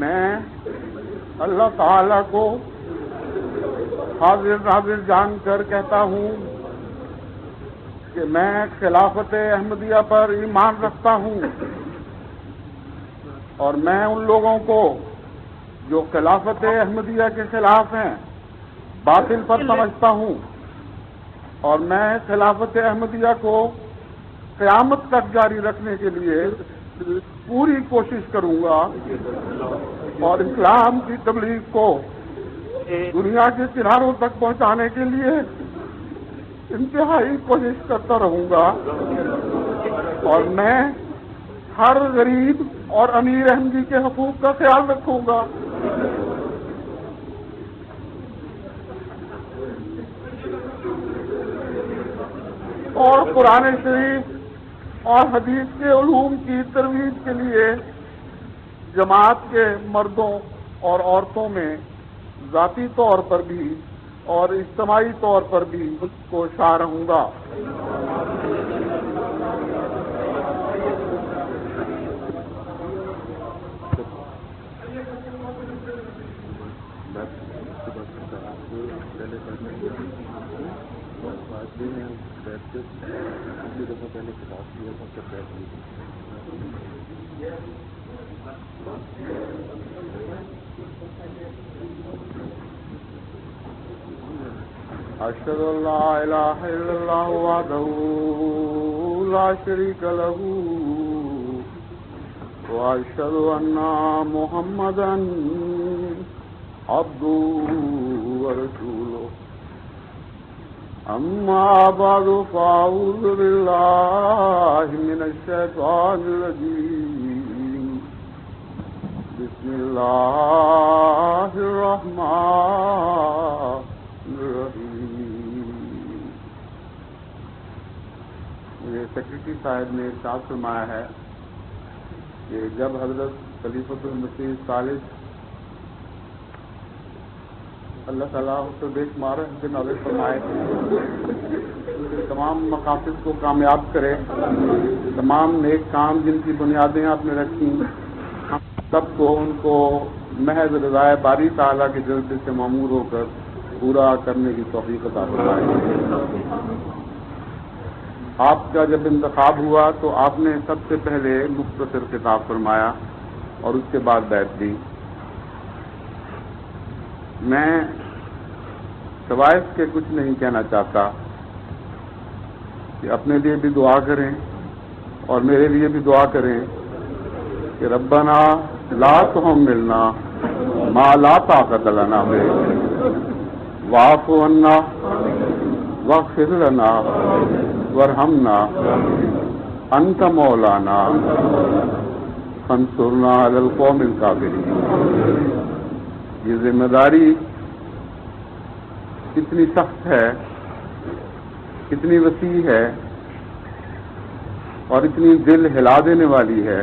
میں اللہ تعالی کو حاضر ناظر جان کر کہتا ہوں کہ میں خلافت احمدیہ پر ایمان رکھتا ہوں اور میں ان لوگوں کو جو خلافت احمدیہ کے خلاف ہیں باطل پر سمجھتا ہوں اور میں خلافت احمدیہ کو قیامت تک جاری رکھنے کے لیے پوری کوشش کروں گا اور اسلام کی تبلیغ کو دنیا کے کناروں تک پہنچانے کے لیے انتہائی کوشش کرتا رہوں گا اور میں ہر غریب اور امیر احمدی کے حقوق کا خیال رکھوں گا۔ اور قرآن شریف اور حدیث کے علوم کی ترویج کے لیے جماعت کے مردوں اور عورتوں میں ذاتی طور پر بھی اور اجتماعی طور پر بھی کوشاں رہوں گا۔ اشهد ان لا اله الا الله وحده لا شريك له واشهد ان محمدا عبده ورسوله اما بعد فاعوذ بالله من الشيطان الرجيم بسم الله الرحمن یہ سیکرٹری صاحب نے ارشاد فرمایا ہے کہ جب حضرت خلیفۃ المسیح الثالث اللہ تعالیٰ اس سے بے شمار کے نازل فرمائے تمام مقاصد کو کامیاب کرے، تمام نیک کام جن کی بنیادیں آپ نے رکھی سب کو ان کو محض رضائے باری تعالیٰ کے جلدے سے معمور ہو کر پورا کرنے کی توفیق عطا فرمائے۔ آپ کا جب انتخاب ہوا تو آپ نے سب سے پہلے مختصر خطاب فرمایا اور اس کے بعد بیعت دی۔ میں سوائے اس کے کچھ نہیں کہنا چاہتا کہ اپنے لیے بھی دعا کریں اور میرے لیے بھی دعا کریں کہ ربنا لا تحملنا ما لا طاقت لنا به واعف عنا واغفر لنا وارحمنا انت مولانا فانصرنا علی القوم الکافرین۔ یہ ذمہ داری کتنی سخت ہے، کتنی وسیع ہے اور اتنی دل ہلا دینے والی ہے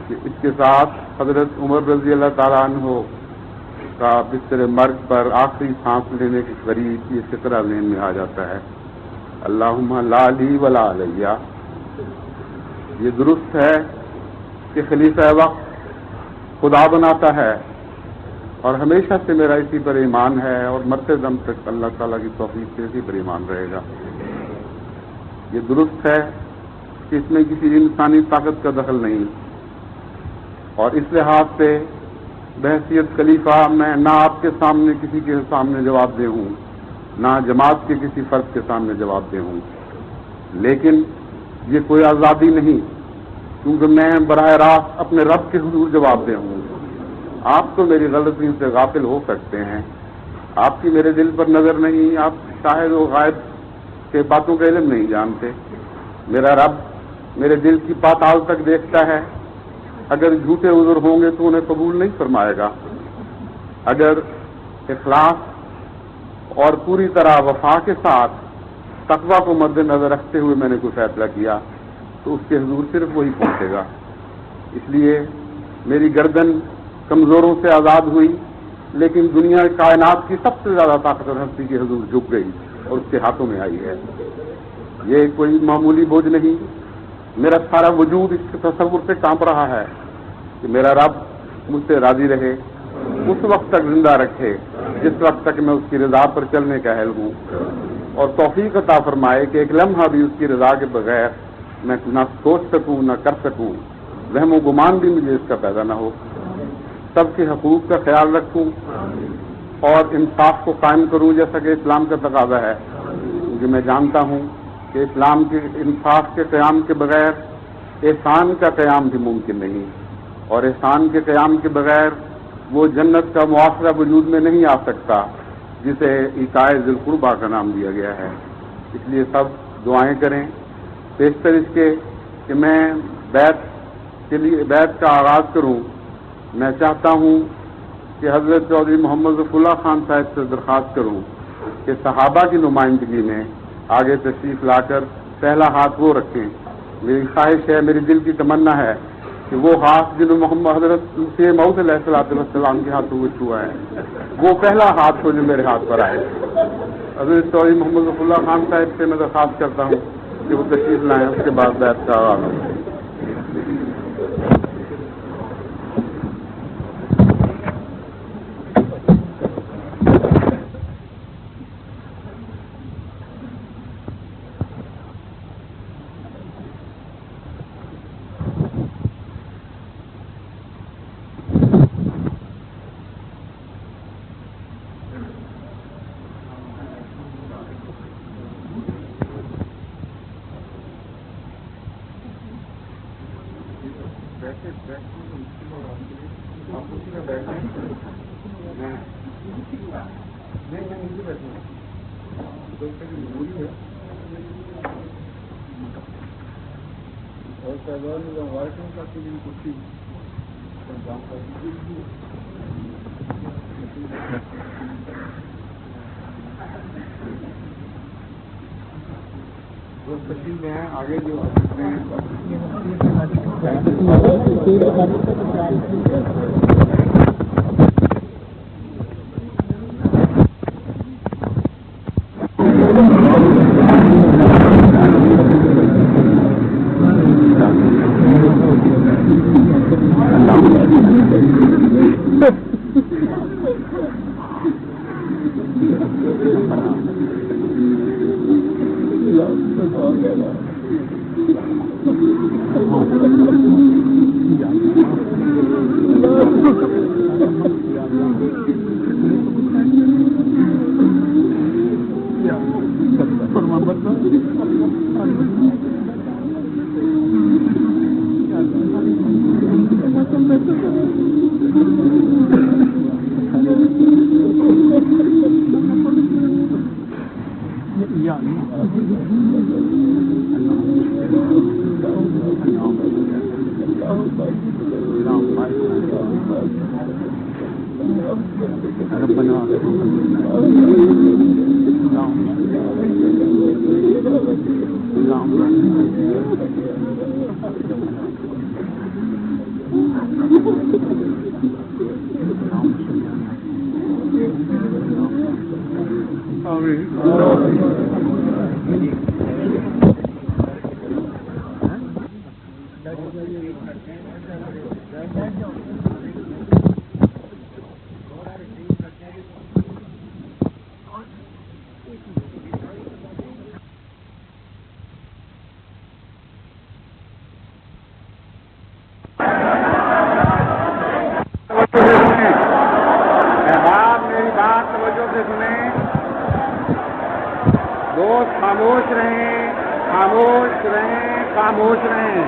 کہ اس کے ساتھ حضرت عمر رضی اللہ تعالیٰ عنہ کا بستر مرگ پر آخری سانس لینے کے قریب یہ فقرہ ذہن میں آ جاتا ہے، اللہم لا لی ولا علیہ۔ یہ درست ہے کہ خلیفہ وقت خدا بناتا ہے اور ہمیشہ سے میرا اسی پر ایمان ہے اور مرتے دم تک اللہ تعالیٰ کی توفیق سے اسی پر ایمان رہے گا۔ یہ درست ہے کہ اس میں کسی انسانی طاقت کا دخل نہیں اور اس لحاظ سے بحیثیت خلیفہ میں نہ آپ کے سامنے کسی کے سامنے جواب دہ ہوں، نہ جماعت کے کسی فرد کے سامنے جواب دہ ہوں، لیکن یہ کوئی آزادی نہیں کیونکہ میں براہ راست اپنے رب کے حضور جواب دہ ہوں۔ آپ تو میری غلطی سے غافل ہو سکتے ہیں، آپ کی میرے دل پر نظر نہیں، آپ شاہد و غائب کے باتوں کا علم نہیں جانتے۔ میرا رب میرے دل کی پاتال تک دیکھتا ہے، اگر جھوٹے عذر ہوں گے تو انہیں قبول نہیں فرمائے گا، اگر اخلاص اور پوری طرح وفا کے ساتھ تقویٰ کو مد نظر رکھتے ہوئے میں نے کوئی فیصلہ کیا تو اس کے حضور صرف وہی پہنچے گا۔ اس لیے میری گردن کمزوروں سے آزاد ہوئی، لیکن دنیا کائنات کی سب سے زیادہ طاقتور ہستی کے حضور جھک گئی اور اس کے ہاتھوں میں آئی ہے۔ یہ کوئی معمولی بوجھ نہیں، میرا سارا وجود اس کے تصور سے کانپ رہا ہے کہ میرا رب مجھ سے راضی رہے، اس وقت تک زندہ رکھے جس وقت تک میں اس کی رضا پر چلنے کا اہل ہوں، اور توفیق عطا فرمائے کہ ایک لمحہ بھی اس کی رضا کے بغیر میں نہ سوچ سکوں نہ کر سکوں، وہم و گمان بھی مجھے اس کا پیدا نہ ہو، سب کے حقوق کا خیال رکھوں اور انصاف کو قائم کروں جیسا کہ اسلام کا تقاضا ہے، کیونکہ میں جانتا ہوں کہ اسلام کے انصاف کے قیام کے بغیر احسان کا قیام بھی ممکن نہیں، اور احسان کے قیام کے بغیر وہ جنت کا معاشرہ وجود میں نہیں آ سکتا جسے ایتائے ذی القربیٰ کا نام دیا گیا ہے۔ اس لیے سب دعائیں کریں، بیشتر اس کے کہ میں بیعت کا آغاز کروں۔ میں چاہتا ہوں کہ حضرت چودھری محمد ظفر اللہ خان صاحب سے درخواست کروں کہ صحابہ کی نمائندگی میں آگے تشریف لا کر پہلا ہاتھ وہ رکھیں۔ میری خواہش ہے، میری دل کی تمنا ہے کہ وہ ہاتھ جنہوں محمد حضرت مسیح موعود علیہ السلام کے ہاتھوں میں چھوا ہے، وہ پہلا ہاتھ ہو جو میرے ہاتھ پر آئے۔ حضرت چودھری محمد ظفر اللہ خان صاحب سے میں درخواست کرتا ہوں کہ وہ تشریف لائیں، اس کے بعد بیعت کا آغاز ہو۔ تشریف میں ہیں آگے جو خاموش رہیں۔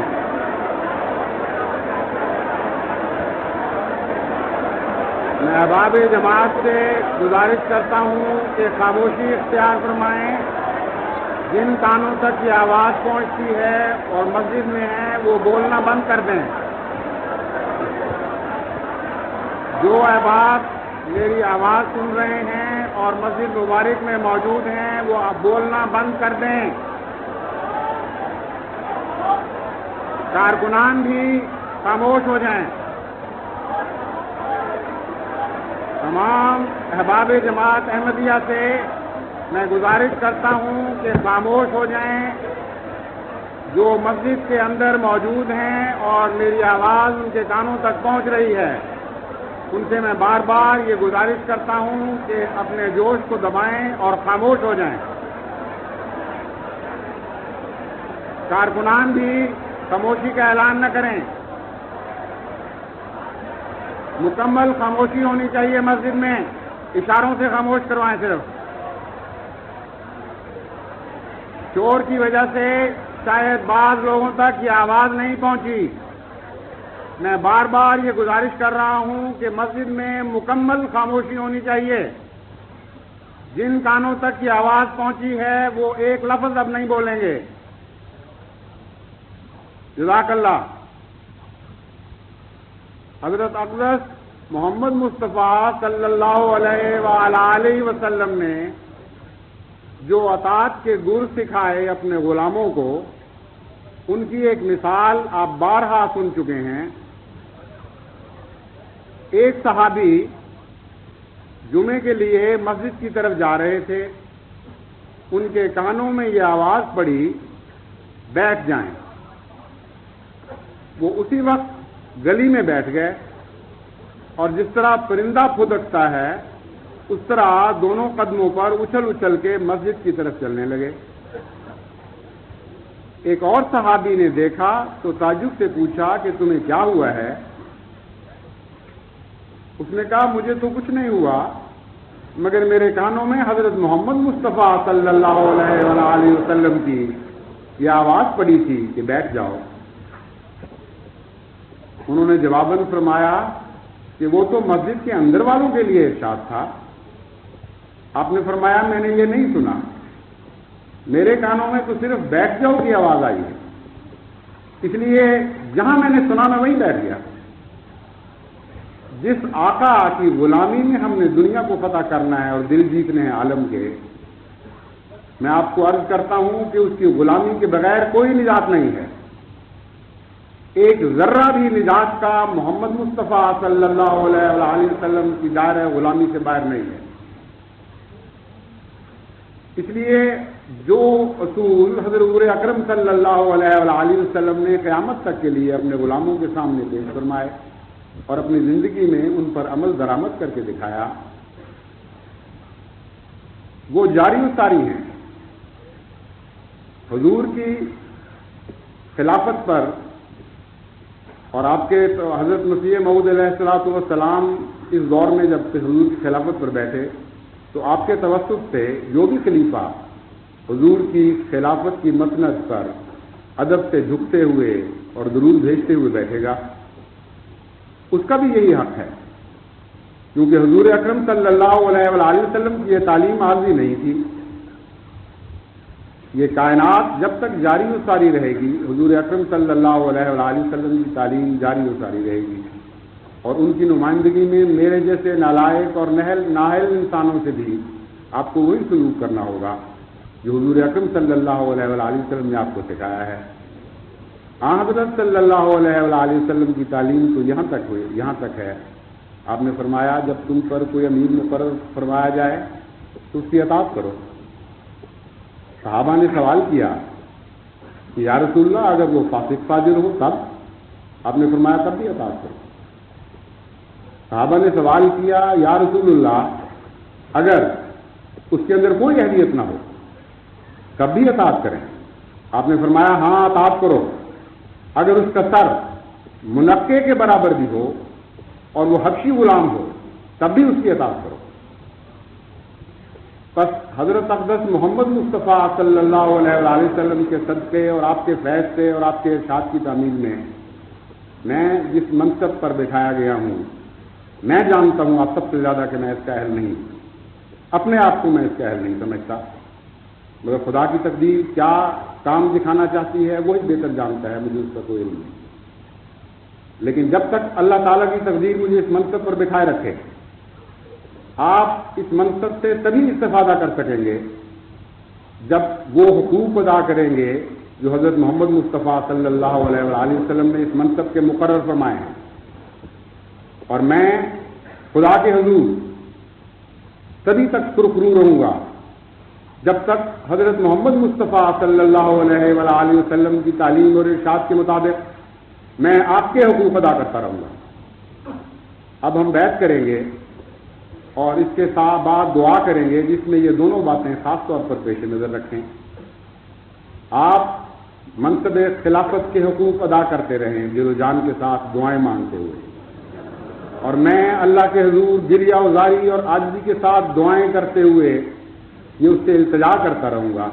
میں احباب جماعت سے گزارش کرتا ہوں کہ خاموشی اختیار فرمائیں۔ جن کانوں تک یہ آواز پہنچتی ہے اور مسجد میں ہیں وہ بولنا بند کر دیں۔ جو احباب میری آواز سن رہے ہیں اور مسجد مبارک میں موجود ہیں وہ اب بولنا بند کر دیں۔ کارکنان بھی خاموش ہو جائیں۔ تمام احباب جماعت احمدیہ سے میں گزارش کرتا ہوں کہ خاموش ہو جائیں۔ جو مسجد کے اندر موجود ہیں اور میری آواز ان کے کانوں تک پہنچ رہی ہے، ان سے میں بار بار یہ گزارش کرتا ہوں کہ اپنے جوش کو دبائیں اور خاموش ہو جائیں۔ کارکنان بھی خاموشی کا اعلان نہ کریں، مکمل خاموشی ہونی چاہیے مسجد میں، اشاروں سے خاموش کروائیں صرف۔ شور کی وجہ سے شاید بعض لوگوں تک یہ آواز نہیں پہنچی۔ میں بار بار یہ گزارش کر رہا ہوں کہ مسجد میں مکمل خاموشی ہونی چاہیے۔ جن کانوں تک یہ آواز پہنچی ہے وہ ایک لفظ اب نہیں بولیں گے۔ جزاک اللہ۔ حضرت اقدس محمد مصطفیٰ صلی اللہ علیہ وآلہ وسلم نے جو اطاعت کے گر سکھائے اپنے غلاموں کو، ان کی ایک مثال آپ بارہا سن چکے ہیں۔ ایک صحابی جمعے کے لیے مسجد کی طرف جا رہے تھے، ان کے کانوں میں یہ آواز پڑی، بیٹھ جائیں۔ وہ اسی وقت گلی میں بیٹھ گئے اور جس طرح پرندہ پھدکتا ہے اس طرح دونوں قدموں پر اچھل اچھل کے مسجد کی طرف چلنے لگے۔ ایک اور صحابی نے دیکھا تو تعجب سے پوچھا کہ تمہیں کیا ہوا ہے؟ اس نے کہا مجھے تو کچھ نہیں ہوا، مگر میرے کانوں میں حضرت محمد مصطفیٰ صلی اللہ علیہ وآلہ وسلم کی یہ آواز پڑی تھی کہ بیٹھ جاؤ۔ انہوں نے جواباً فرمایا کہ وہ تو مسجد کے اندر والوں کے لیے ارشاد تھا۔ آپ نے فرمایا میں نے یہ نہیں سنا، میرے کانوں میں تو صرف بیٹھ جاؤ کی آواز آئی ہے، اس لیے جہاں میں نے سنا میں وہیں بیٹھ گیا۔ جس آقا کی غلامی میں ہم نے دنیا کو فتح کرنا ہے اور دل جیتنے ہیں عالم کے، میں آپ کو عرض کرتا ہوں کہ اس کی غلامی کے بغیر کوئی نجات نہیں ہے۔ ایک ذرہ بھی نجات کا محمد مصطفیٰ صلی اللہ علیہ وآلہ وسلم کی دائرہ غلامی سے باہر نہیں ہے۔ اس لیے جو اصول حضرت اکرم صلی اللہ علیہ وآلہ وسلم نے قیامت تک کے لیے اپنے غلاموں کے سامنے پیش فرمائے اور اپنی زندگی میں ان پر عمل درآمد کر کے دکھایا، وہ جاری و ساری ہیں۔ حضور کی خلافت پر اور آپ کے حضرت مسیح موعود علیہ الصلوۃ والسلام اس دور میں جب حضور کی خلافت پر بیٹھے تو آپ کے توسط سے جو بھی خلیفہ حضور کی خلافت کی مسند پر ادب سے جھکتے ہوئے اور درود بھیجتے ہوئے بیٹھے گا، اس کا بھی یہی حق ہے، کیونکہ حضور اکرم صلی اللہ علیہ وآلہ وسلم کی یہ تعلیم عارضی نہیں تھی۔ یہ کائنات جب تک جاری و ساری رہے گی، حضور اکرم صلی اللہ علیہ وآلہ وسلم کی تعلیم جاری و ساری رہے گی، اور ان کی نمائندگی میں میرے جیسے نالائق اور نااہل انسانوں سے بھی آپ کو وہی سلوک کرنا ہوگا جو حضور اکرم صلی اللہ علیہ وآلہ وسلم نے آپ کو سکھایا ہے۔ حضرت صلی اللہ علیہ وآلہ وسلم کی تعلیم تو یہاں تک ہے، آپ نے فرمایا جب تم پر کوئی امیر مقرر فرمایا جائے تو اس کی اطاعت کرو۔ صحابہ نے سوال کیا کہ یا رسول اللہ اگر وہ فاسق فاجر ہو تب؟ آپ نے فرمایا تب بھی اطاعت کرو۔ صحابہ نے سوال کیا یا رسول اللہ اگر اس کے اندر کوئی اہلیت نہ ہو تب بھی اطاعت کریں؟ آپ نے فرمایا ہاں اطاعت کرو، اگر اس کا سر منقے کے برابر بھی ہو اور وہ حبشی غلام ہو تب بھی اس کی اطاعت کرو۔ بس حضرت اقدس محمد مصطفیٰ صلی اللہ علیہ وآلہ وسلم کے صدقے اور آپ کے فیض سے اور آپ کے ارشاد کی تعمیل میں جس منصب پر بٹھایا گیا ہوں، میں جانتا ہوں آپ سب سے زیادہ کہ میں اس کا اہل نہیں، اپنے آپ کو میں اس کا اہل نہیں سمجھتا، مگر خدا کی تقدیر کیا کام دکھانا چاہتی ہے وہی بہتر جانتا ہے، مجھے اس کا کوئی علم نہیں۔ لیکن جب تک اللہ تعالیٰ کی تقدیر مجھے اس منصب پر بٹھائے رکھے، آپ اس منصب سے تبھی استفادہ کر سکیں گے جب وہ حقوق ادا کریں گے جو حضرت محمد مصطفیٰ صلی اللہ علیہ وآلہ وسلم نے اس منصب کے مقرر فرمائے ہیں۔ اور میں خدا کے حضور تبھی تک سرخرو رہوں گا جب تک حضرت محمد مصطفیٰ صلی اللہ علیہ وآلہ وسلم کی تعلیم اور ارشاد کے مطابق میں آپ کے حقوق ادا کرتا رہوں گا۔ اب ہم بیعت کریں گے اور اس کے ساتھ بعد دعا کریں گے، جس میں یہ دونوں باتیں خاص طور پر پیش نظر رکھیں۔ آپ منصب خلافت کے حقوق ادا کرتے رہیں دل و جان کے ساتھ دعائیں مانگتے ہوئے، اور میں اللہ کے حضور گریہ وزاری اور عاجزی کے ساتھ دعائیں کرتے ہوئے یہ اس سے التجا کرتا رہوں گا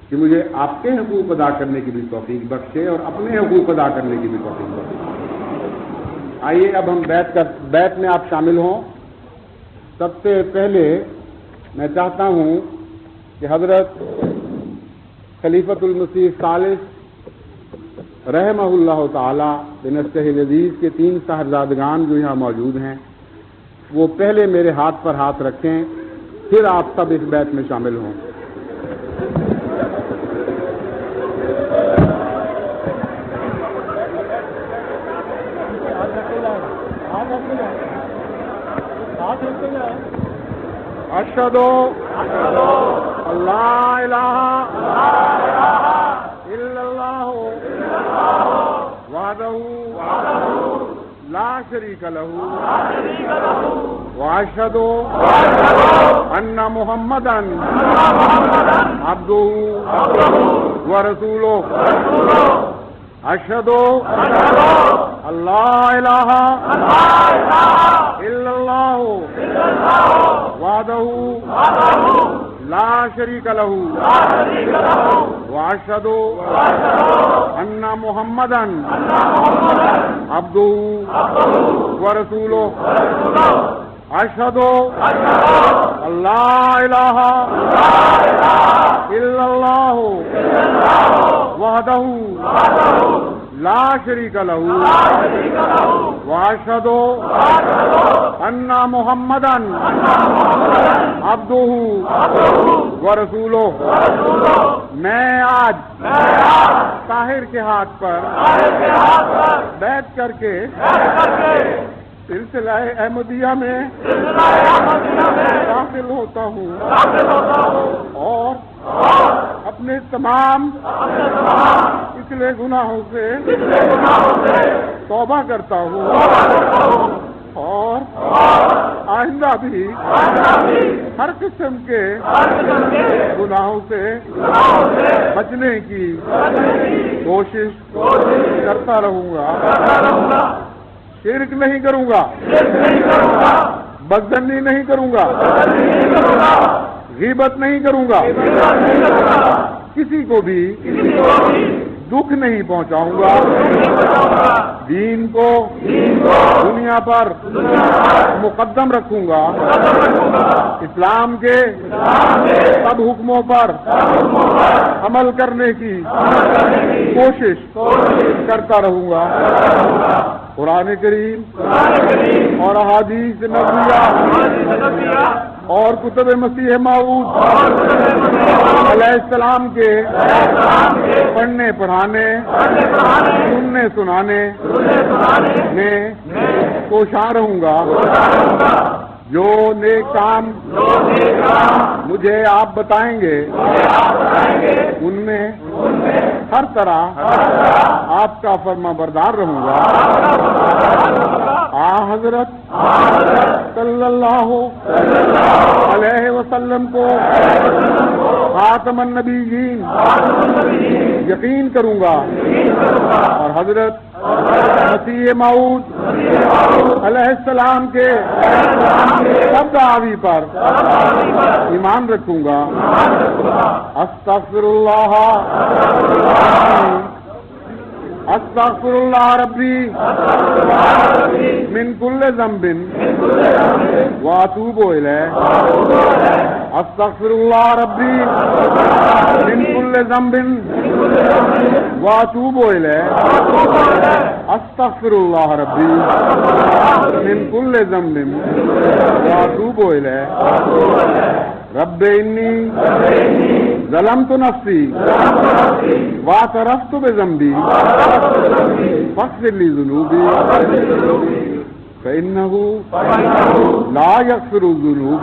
کہ مجھے آپ کے حقوق ادا کرنے کی بھی توفیق بخشے اور اپنے حقوق ادا کرنے کی بھی توفیق بخشے۔ آئیے اب ہم بیعت میں آپ شامل ہوں۔ سب سے پہلے میں چاہتا ہوں کہ حضرت خلیفۃ المسیح الثالث رحمہ اللہ تعالی بنصحہ العزیز کے 3 صاحبزادگان جو یہاں موجود ہیں وہ پہلے میرے ہاتھ پر ہاتھ رکھیں، پھر آپ سب اس بیعت میں شامل ہوں۔ اشہد اللہ الہ الا اللہ وحدہ لا شریک لہ واشہد ان محمدا عبدہ ورسولہ۔ اشہد اللہ الہ الا اللہ وحدہ لا شریک لہ واشہد ان محمدا عبدہ ورسولہ۔ اشہد اللہ الہ الا اللہ وحدہ لا شریک لہ واشہد ان محمدا عبدہ ورسولہ۔ میں آج طاہر کے ہاتھ پر بیعت کر کے سلسلہ احمدیہ میں داخل ہوتا ہوں اور اپنے تمام پچھلے گناہوں سے توبہ کرتا ہوں اور آئندہ بھی ہر قسم کے گناہوں سے بچنے کی کوشش کرتا رہوں گا۔ شرک نہیں کروں گا، بدزنی نہیں کروں گا، غیبت نہیں کروں گا، کسی کو بھی دکھ نہیں پہنچاؤں گا، دین کو دنیا پر مقدم رکھوں گا، اسلام کے سب حکموں پر عمل کرنے کی کوشش کرتا رہوں گا۔ قرآن کریم اور احادیث نبویہ اور کتب مسیح موعود علیہ السلام کے پڑھنے پڑھانے سننے سنانے میں کوشاں رہوں گا۔ جو نیک کام مجھے آپ بتائیں گے ان میں ہر طرح آپ کا فرما بردار رہوں گا۔ حضرت صلی اللہ علیہ وسلم کو خاتم النبیین یقین کروں گا اور حضرت مسیح موعود علیہ السلام کے سب دعوی پر ایمان رکھوں گا۔ استغفر اللہ استغفر اللہ ربی من کل ذنب واتوب الیہ۔ استغفر اللہ ربی من کل ذنب واتوب الیہ۔ استغفر اللہ ربی من کل ذنب واتوب الیہ۔ رب انی ظلمت نفسی واعترفت بذنبی فاغفر لی ذنوبی فإنه لا يغفر الذنوب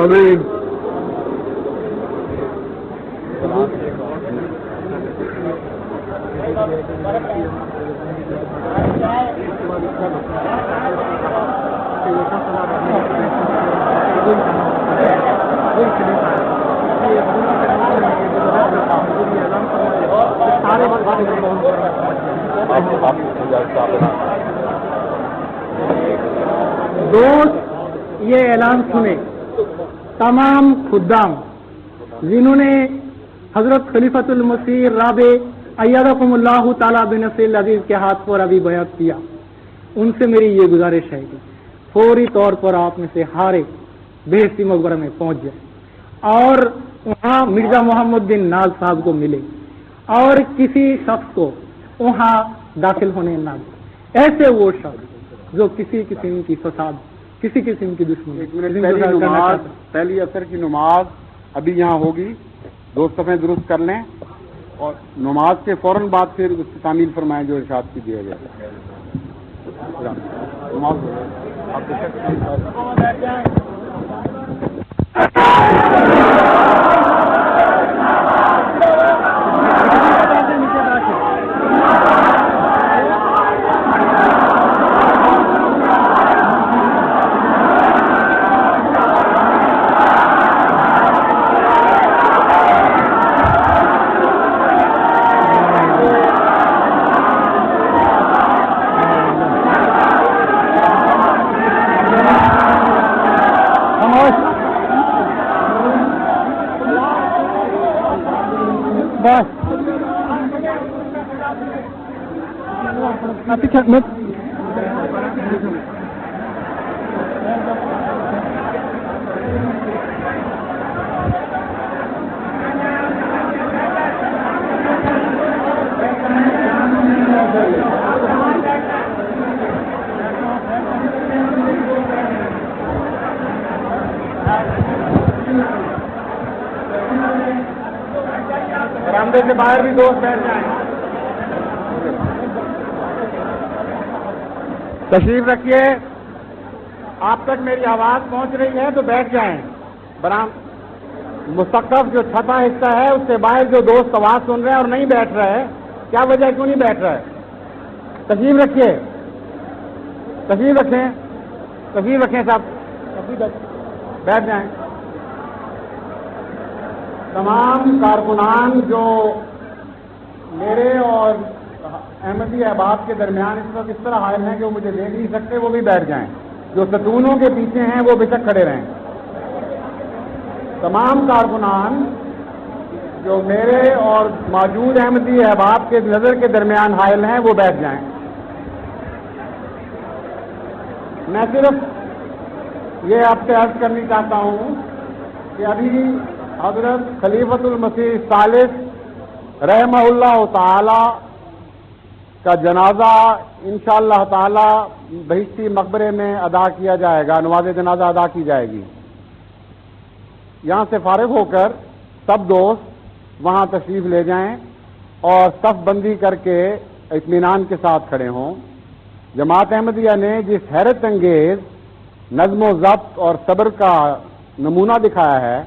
آمین. دوست یہ اعلان سنے تمام خدام جنہوں نے حضرت خلیفۃ المسیح رابع ایدکم اللہ تعالیٰ بنصر العزیز کے ہاتھ پر ابھی بیعت کیا، ان سے میری یہ گزارش ہے کہ فوری طور پر آپ میں سے ہر ایک بہشتی مقبرہ میں پہنچ جائے اور وہاں مرزا محمد بن ناز صاحب کو ملے اور کسی شخص کو وہاں داخل ہونے نہ دے، ایسے وہ شخص جو کسی قسم کی فساد، کسی قسم کی دشمنی. پہلی عصر کی نماز ابھی یہاں ہوگی، دو صفیں درست کر لیں اور نماز کے فوراً بعد پھر اس کی تعمیل فرمائیں جو ارشاد کی دیا گیا. نماز برآمدے سے باہر بھی دوست بیٹھ جائیں. تشریف رکھیے، آپ تک میری آواز پہنچ رہی ہے تو بیٹھ جائیں. مستقف جو چھپا حصہ ہے اس سے باہر جو دوست آواز سن رہے ہیں اور نہیں بیٹھ رہے ہیں، کیا وجہ کیوں نہیں بیٹھ رہے؟ تشریف رکھیے، تشریف رکھیں صاحب، بیٹھ جائیں. تمام کارکنان جو میرے اور احمدی احباب کے درمیان اس وقت اس طرح حائل ہیں کہ وہ مجھے دیکھ نہیں سکتے، وہ بھی بیٹھ جائیں. جو ستونوں کے پیچھے ہیں وہ بے شک کھڑے رہیں. تمام کارکنان جو میرے اور موجود احمدی احباب کے نظر کے درمیان حائل ہیں وہ بیٹھ جائیں. میں صرف یہ آپ سے عرض کرنی چاہتا ہوں کہ ابھی حضرت خلیفۃ المسیح ثالث رحمہ اللہ تعالی کا جنازہ انشاءاللہ تعالی بہشتی مقبرے میں ادا کیا جائے گا، نماز جنازہ ادا کی جائے گی. یہاں سے فارغ ہو کر سب دوست وہاں تشریف لے جائیں اور صف بندی کر کے اطمینان کے ساتھ کھڑے ہوں. جماعت احمدیہ نے جس حیرت انگیز نظم و ضبط اور صبر کا نمونہ دکھایا ہے،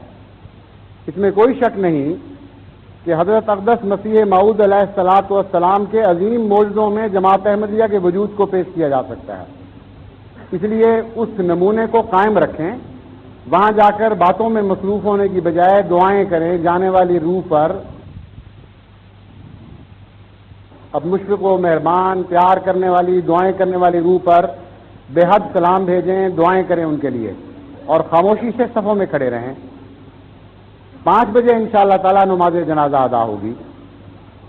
اس میں کوئی شک نہیں کہ حضرت اقدس مسیح موعود علیہ الصلوۃ والسلام کے عظیم معجزوں میں جماعت احمدیہ کے وجود کو پیش کیا جا سکتا ہے. اس لیے اس نمونے کو قائم رکھیں. وہاں جا کر باتوں میں مصروف ہونے کی بجائے دعائیں کریں. جانے والی روح پر اب مشفق و مہربان پیار کرنے والی دعائیں کرنے والی روح پر بے حد سلام بھیجیں، دعائیں کریں ان کے لیے اور خاموشی سے صفوں میں کھڑے رہیں. 5 بجے انشاءاللہ تعالی نماز جنازہ ادا ہوگی.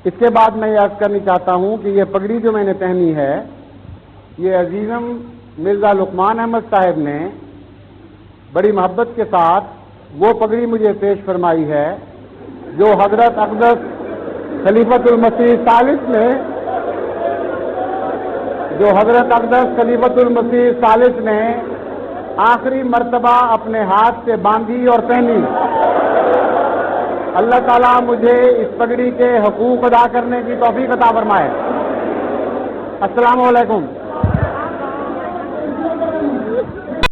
اس کے بعد میں یہ عرض کرنی چاہتا ہوں کہ یہ پگڑی جو میں نے پہنی ہے یہ عزیزم مرزا لقمان احمد صاحب نے بڑی محبت کے ساتھ وہ پگڑی مجھے پیش فرمائی ہے جو حضرت اقدس خلیفۃ المسیح ثالث نے آخری مرتبہ اپنے ہاتھ سے باندھی اور پہنی. اللہ تعالیٰ مجھے اس پگڑی کے حقوق ادا کرنے کی توفیق عطا فرمائے. السلام علیکم.